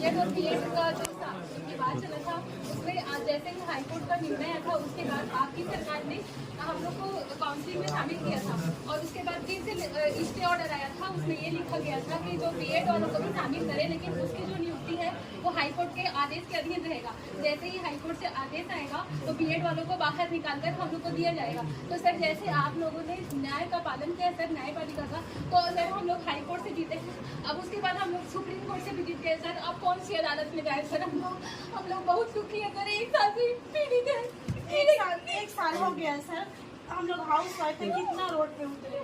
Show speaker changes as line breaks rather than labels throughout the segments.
BEd और BEd का जो विवाद चला था उसमें जैसे ही हाईकोर्ट का निर्णय था उसके बाद आपकी सरकार ने हम लोग को काउंसिलिंग में शामिल किया था और उसके बाद फिर से स्टे ऑर्डर आया था। उसमें ये लिखा गया था कि जो बीएड वालों को भी शामिल करें, लेकिन उसकी जो नियुक्ति है वो हाईकोर्ट के आदेश के अधीन रहेगा। जैसे ही हाईकोर्ट से आदेश आएगा तो बीएड वालों को बाहर निकालकर हम लोग को दिया जाएगा। तो सर जैसे आप लोगों ने न्याय का पालन किया सर, न्यायपालिका का, तो सर हम लोग हाईकोर्ट से जीते हैं, अब उसके बाद हम लोग सुप्रीम कोर्ट से भी जीत गए सर। अब कौन सी अदालत में जाए सर? हम लोग बहुत दुखी है सर, 1 साल से पीड़ित है।
एक साल हो गया है सर, हम लोग हाउस वाइफ है, कितना रोड पे उतरे।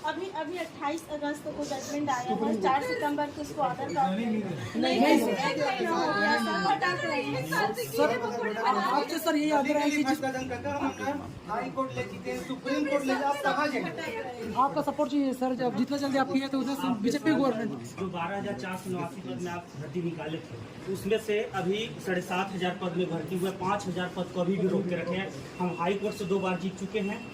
अभी 28 अगस्त को जजमेंट आया है, 4 सितंबर को उसको ऑर्डर का
आपसे सर यही आग्रह है कि
हाई कोर्ट ले जीते, सुप्रीम कोर्ट ले जाओ, कहाँ जाएंगे?
आपका सपोर्ट चाहिए सर, जब जितना जल्दी आप किए तो उतना बीजेपी गवर्नमेंट।
जो 12,489 पद में आप भर्ती निकाले थे उसमें से अभी 7,500 पद में भर्ती हुए, 5,000 पद को अभी भी रोक के रखे हैं। हम हाई कोर्ट से 2 बार जीत चुके हैं,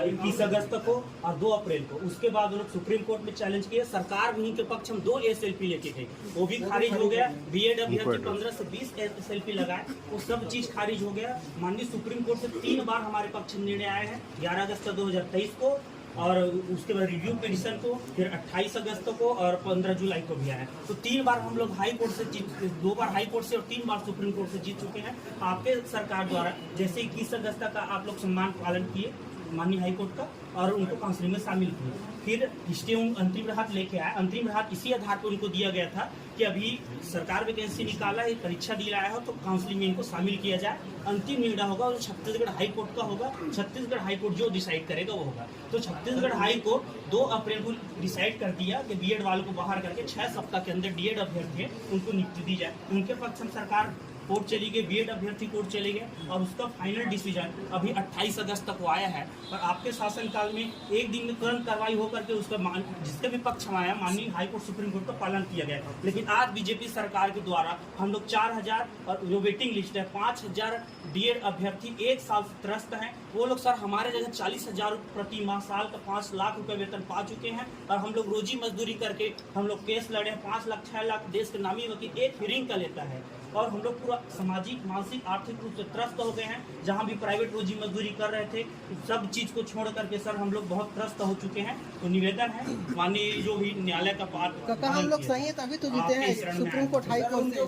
21 अगस्त को और 2 अप्रैल को। उसके बाद उन्होंने सुप्रीम कोर्ट में चैलेंज किया, सरकार भी के पक्ष हम 2 SLP लेके गई, वो भी खारिज हो गया। बीएड अभ्यर्थी 15 से 20 SLP लगाए, वो सब चीज खारिज हो गया। माननीय सुप्रीम कोर्ट से 3 बार हमारे पक्ष में निर्णय आए हैं, 11 अगस्त 2023 को और उसके बाद रिव्यू पिटिशन को, फिर 28 अगस्त को और 15 जुलाई को भी आया। तो 3 बार हम लोग हाई कोर्ट से जीत, 2 बार हाई कोर्ट से और 3 बार सुप्रीम कोर्ट से जीत चुके हैं। आपके सरकार द्वारा जैसे 21 अगस्त का आप लोग सम्मान पालन किए माननीय हाईकोर्ट का और उनको काउंसिलिंग में शामिल किए, फिर स्टे अंतरिम राहत लेके आए। अंतरिम राहत इसी आधार पर उनको दिया गया था कि अभी सरकार वैकेंसी निकाला है, परीक्षा दिलाया हो तो काउंसिलिंग में इनको शामिल किया जाए। अंतिम निर्णय होगा वो छत्तीसगढ़ हाई कोर्ट का होगा, छत्तीसगढ़ हाई कोर्ट जो डिसाइड करेगा वो होगा। तो छत्तीसगढ़ हाई कोर्ट 2 अप्रैल को डिसाइड कर दिया कि बीएड वालों को बाहर करके 6 सप्ताह के अंदर डीएड अभ्यर्थी है उनको नियुक्ति दी जाए। उनके पक्ष में सरकार कोर्ट चली गई, बीएड अभ्यर्थी कोर्ट चले गए और उसका फाइनल डिसीजन अभी 28 अगस्त तक आया है। और आपके शासनकाल में एक दिन में तुरंत कार्रवाई होकर के उसका जिसके भी पक्ष में आया माननीय हाईकोर्ट सुप्रीम कोर्ट का पालन किया गया। लेकिन आज बीजेपी सरकार के द्वारा हम लोग 4,000 और जो वेटिंग लिस्ट है 5,000 डीएड अभ्यर्थी 1 साल से त्रस्त हैं, वो लोग सर हमारे जगह 40,000 प्रति माह साल का 5 लाख रुपए वेतन पा चुके हैं और हम लोग रोजी मजदूरी करके हम लोग केस लड़े हैं। 5 लाख 6 लाख देश के नामी वकील एक हियरिंग का लेता है और हम लोग पूरा सामाजिक मानसिक आर्थिक रूप से त्रस्त हो गए हैं। जहां भी प्राइवेट रोजी मजदूरी कर रहे थे सब चीज को छोड़ करके सर हम लोग बहुत त्रस्त हो चुके हैं। तो निवेदन है माननीय जो भी न्यायालय का पाठ
हम लोग सही है तभी तो जीते हैं सुप्रीम कोर्ट हाई कोर्ट से।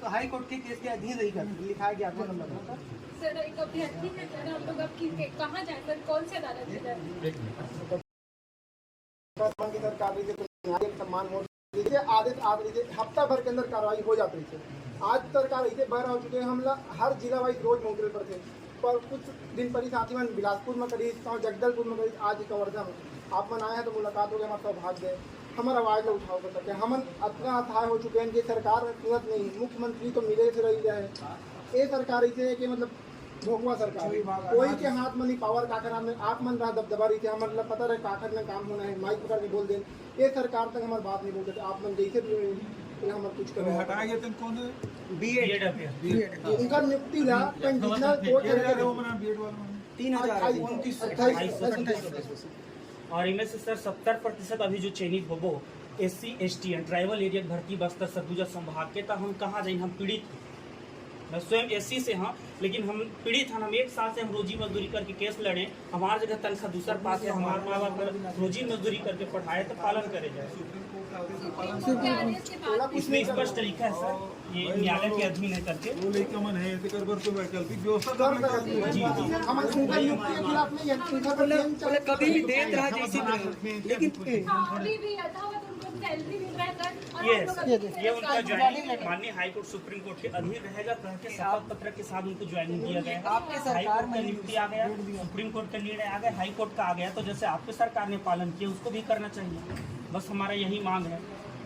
हाई कोर्ट के केस के अधीन रही लिखा है कि
सर एक अभ्यर्थी है सर, हम लोग अब कहाँ जाए सर, कौन से अदालत में जाए?
सम्मान आदेश हफ्ता भर के अंदर कार्रवाई हो जाती थी। आज सरकार इसे बहर हो चुके हैं। हम हर जिला वाइज रोज मौके पर थे, पर कुछ दिन पहले साथी मन बिलासपुर में करी, जगदलपुर में करी, आज कवर्धा में आप मन आए हैं तो मुलाकात हो गया, हमारा सौभाग्य है। हमारा आवाज़ लो उठाओ कर सके, हम अतना अथाह हो चुके हैं कि सरकार तुरंत नहीं, मुख्यमंत्री तो मिले से रही है। ये सरकार इसे है कि मतलब भोगवा सरकार कोई के हाथ में नहीं पावर काकर आप मन रहा दबदबा रही थी। हमारे मतलब पता रहे काकर में काम होना है, माइक पकड़ के बोल दे। ये सरकार तक हमारी बात नहीं बोलते थे, आप मन जैसे भी हम कुछ कर
हटाया गया था। कौन
बीएड अभ्यर्थी
उनका नियुक्ति ला कंडीशनल कोर्ट
3,028
और इनमें से सर 70% अभी जो चयनित होबो SC ST ट्राइबल एरिया भर्ती बस्तर सरगुजा संभाग के, तब हम कहाँ जाए? हम पीड़ित, मैं स्वयं SC से हाँ, लेकिन हम पीड़ित हैं। हम 1 साल से हम रोजी मजदूरी करके केस लड़े, हमारे जगह तनख्वाह दूसर पास है, हमारे माँ बाप रोजी मजदूरी करके पढ़ाए तो पालन करे जाए। इसमें स्पष्ट तरीका है सर, ये न्यायालय के अधीन है करके
वो लेकर मन है ऐसे कर वैकल्पिक व्यवस्था
कभी भी देख रहा जैसी लेकिन
ये उनका ज्वाइनिंग माननीय हाईकोर्ट सुप्रीम कोर्ट के अधीन रहेगा, कह के शपथ पत्र के साथ उनको ज्वाइनिंग दिया गया है। आपके सरकार में नियुक्ति आ गया, सुप्रीम कोर्ट का निर्णय आ गया, हाई कोर्ट का आ गया, तो जैसे आपके सरकार ने पालन किया उसको भी करना चाहिए। बस हमारा यही मांग है।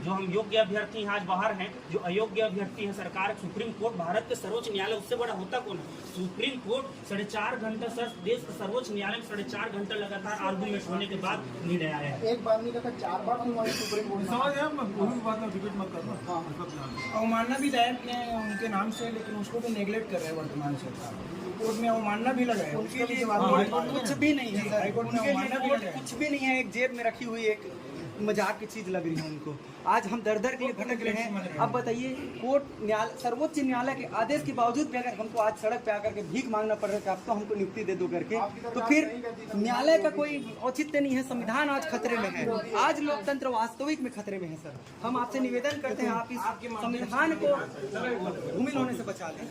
जो हम योग्य अभ्यर्थी आज बाहर हैं, जो अयोग्य अभ्यर्थी है, सरकार सुप्रीम कोर्ट भारत के सर्वोच्च न्यायालय उससे बड़ा होता कौन है? सुप्रीम कोर्ट 4.5 घंटे सर देश के सर्वोच्च न्यायालय में 4.5 घंटे लगातार आर्गुमेंट होने के बाद निर्णय आया है।
एक बार नहीं कहा 4 बार हमारे सुप्रीम कोर्ट
समझ है, कोई बात ना डिबेट मत करना।
अवमानना भी दायर किए हैं उनके नाम से, लेकिन उसको भी नेग्लेक्ट कर रहे हैं वर्तमान सरकार। कोर्ट में अवमानना भी लगा है, उसके लिए
कुछ भी नहीं है,
हाईकोर्ट में अवमानना भी लगा है।
कुछ भी नहीं है, एक जेब में रखी हुई एक
मजाक की चीज लग रही है उनको। आज हम दर दर के लिए भटक रहे हैं। अब बताइए, कोर्ट न्यायालय, सर्वोच्च न्यायालय के आदेश के बावजूद भी अगर हमको आज सड़क पे आकर के भीख मांगना पड़ रहा है कि आप तो हमको नियुक्ति दे दो करके, तो फिर न्यायालय का कोई औचित्य नहीं है। संविधान आज खतरे में है, आज लोकतंत्र वास्तविक में खतरे में है। सर, हम आपसे निवेदन करते हैं, आप इस संविधान को धूमिल होने से बचा लें।